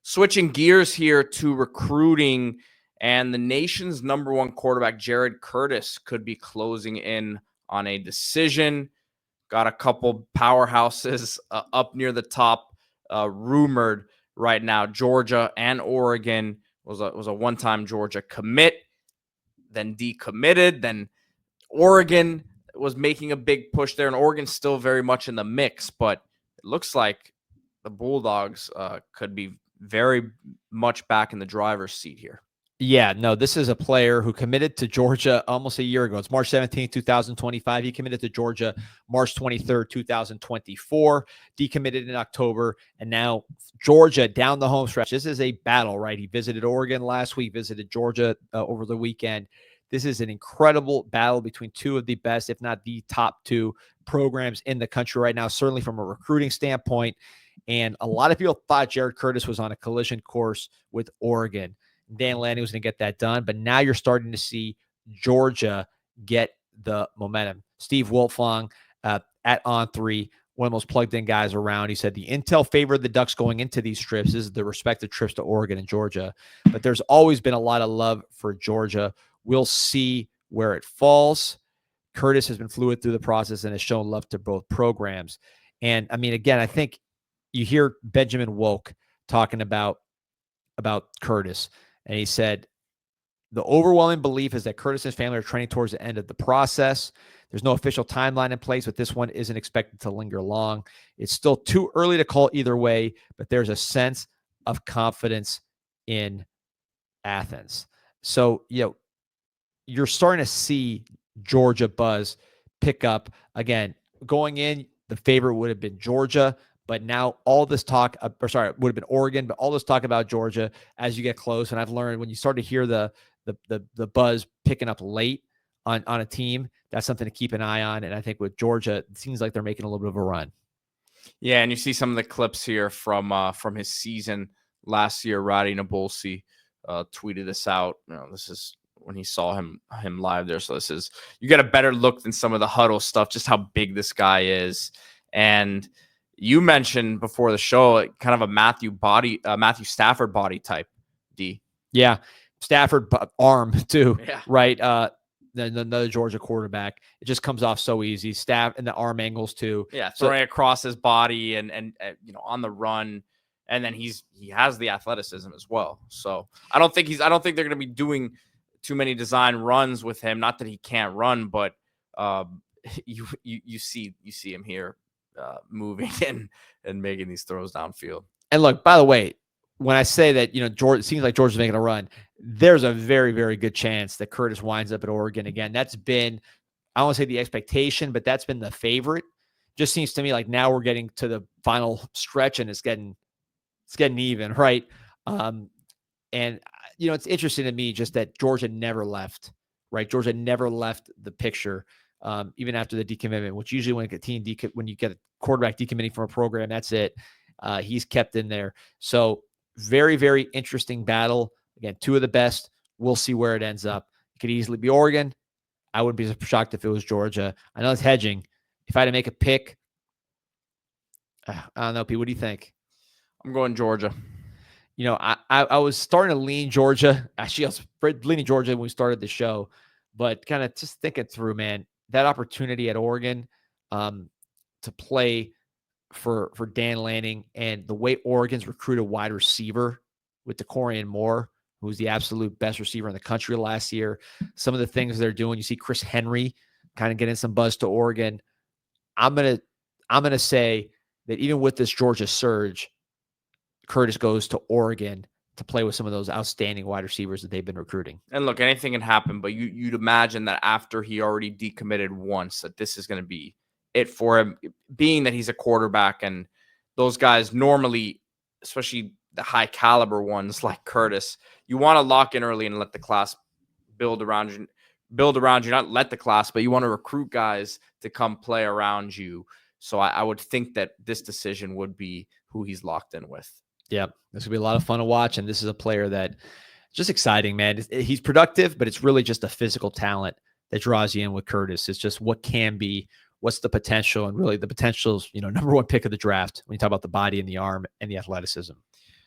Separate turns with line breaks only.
Switching gears here to recruiting, and the nation's number one quarterback, Jared Curtis, could be closing in on a decision. Got a couple powerhouses up near the top, rumored right now. Georgia and Oregon was a one-time Georgia commit, then decommitted, then Oregon was making a big push there, and Oregon's still very much in the mix, but it looks like the Bulldogs could be very much back in the driver's seat here.
Yeah, no, this is a player who committed to Georgia almost a year ago. It's March 17th, 2025. He committed to Georgia March 23rd, 2024, decommitted in October, and now Georgia down the home stretch. This is a battle, right? He visited Oregon last week, visited Georgia over the weekend. This is an incredible battle between two of the best, if not the top two programs in the country right now, certainly from a recruiting standpoint. And a lot of people thought Jared Curtis was on a collision course with Oregon. Dan Lanning was going to get that done, but now you're starting to see Georgia get the momentum. Steve Wiltfong at On3, one of the most plugged-in guys around. He said the intel favored the Ducks going into these trips. This is the respective trips to Oregon and Georgia, but there's always been a lot of love for Georgia. We'll see where it falls. Curtis has been fluid through the process and has shown love to both programs. And, I mean, again, I think you hear Benjamin Woke talking about Curtis, and he said, the overwhelming belief is that Curtis and his family are trending towards the end of the process. There's no official timeline in place, but this one isn't expected to linger long. It's still too early to call either way, but there's a sense of confidence in Athens. So, you're starting to see Georgia buzz pick up. Again, going in, the favorite would have been Georgia, but now all this talk, it would have been Oregon, but all this talk about Georgia as you get close. And I've learned when you start to hear the buzz picking up late on a team, that's something to keep an eye on. And I think with Georgia, it seems like they're making a little bit of a run.
Yeah, and you see some of the clips here from his season last year. Roddy Nabulsi tweeted this out. This is when he saw him live there. So you get a better look than some of the huddle stuff, just how big this guy is. And you mentioned before the show kind of a Matthew Stafford body type, D.
Yeah, Stafford arm too,
yeah.
Right? Another Georgia quarterback. It just comes off so easy. Staff and the arm angles too.
Yeah, throwing across his body and on the run, and then he has the athleticism as well. So I don't think they're going to be doing too many design runs with him. Not that he can't run, but you see him here moving and making these throws downfield.
And look, by the way, when I say that, Georgia, it seems like Georgia's making a run, there's a very, very good chance that Curtis winds up at Oregon again. That's been, I don't want to say the expectation, but that's been the favorite. Just seems to me like now we're getting to the final stretch and it's getting even, right? And it's interesting to me just that Georgia never left, right? Georgia never left the picture. Even after the decommitment, which usually when you get a quarterback decommitting from a program, that's it. He's kept in there. So very, very interesting battle. Again, two of the best. We'll see where it ends up. It could easily be Oregon. I wouldn't be shocked if it was Georgia. I know it's hedging. If I had to make a pick, I don't know, Pete, what do you think?
I'm going Georgia.
I was starting to lean Georgia. Actually, I was leaning Georgia when we started the show, but kind of just thinking through, man, that opportunity at Oregon to play for Dan Lanning and the way Oregon's recruited wide receiver with DeCorian Moore, who was the absolute best receiver in the country last year. Some of the things they're doing, you see Chris Henry kind of getting some buzz to Oregon. I'm gonna say that even with this Georgia surge, Curtis goes to Oregon to play with some of those outstanding wide receivers that they've been recruiting.
And look, anything can happen, but you'd imagine that after he already decommitted once, that this is going to be it for him, being that he's a quarterback, and those guys normally, especially the high caliber ones like Curtis, you want to lock in early and let the class build around you, not let the class, but you want to recruit guys to come play around you. So I would think that this decision would be who he's locked in with.
Yeah, this will be a lot of fun to watch. And this is a player that just exciting, man. He's productive, but it's really just a physical talent that draws you in with Curtis. It's just what can be, what's the potential, and really the potential is, number one pick of the draft when you talk about the body and the arm and the athleticism.